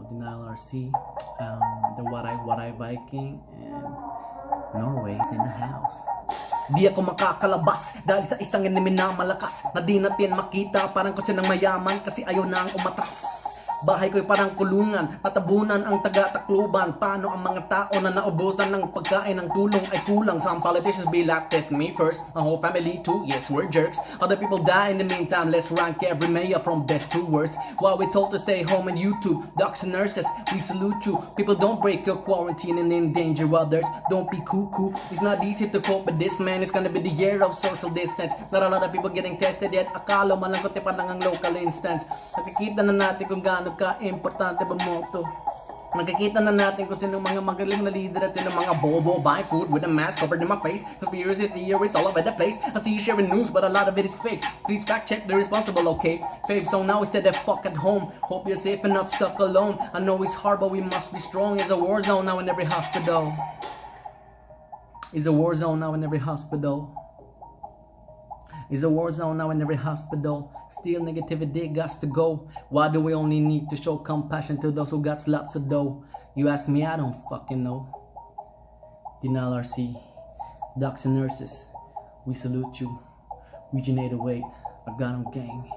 Denial RC, the What I Viking, and Norway is in the house. Di ako makakalabas dahil sa isang enemy na malakas na di natin makita, parang kotse ng mayaman kasi ayaw na ang umatras. Bahay ko'y parang kulungan, tatabunan ang taga-takluban. Paano ang mga tao na naubusan ng pagkain ng tulong ay kulang? Some politicians be like, test me first, my whole family too, yes we're jerks. Other people die in the meantime, let's rank every mayor from best to worst. While we told to stay home on YouTube, docs and nurses, we salute you. People don't break your quarantine and endanger others, don't be cuckoo. It's not easy to cope with this, man, it's gonna be the year of social distance. Not a lot of people getting tested yet, akala malang kote pa ng local instance. Nakikita na natin kung gaano ka-importante ba mo to. Nakikita na natin kung sinong mga magaling na leader at sinong mga bobo buy food with a mask covered in my face. Conspiracy theories all over the place. I see you sharing news but a lot of it is fake. Please fact check the responsible, okay? Fave song now instead of fuck at home. Hope you're safe and not stuck alone. I know it's hard but we must be strong. It's a war zone now in every hospital. It's a war zone now in every hospital. It's a war zone now in every hospital. Still negativity got to go. Why do we only need to show compassion to those who got lots of dough? You ask me, I don't fucking know. Denial RC, docs and nurses, we salute you. Region 808, I got 'em gang.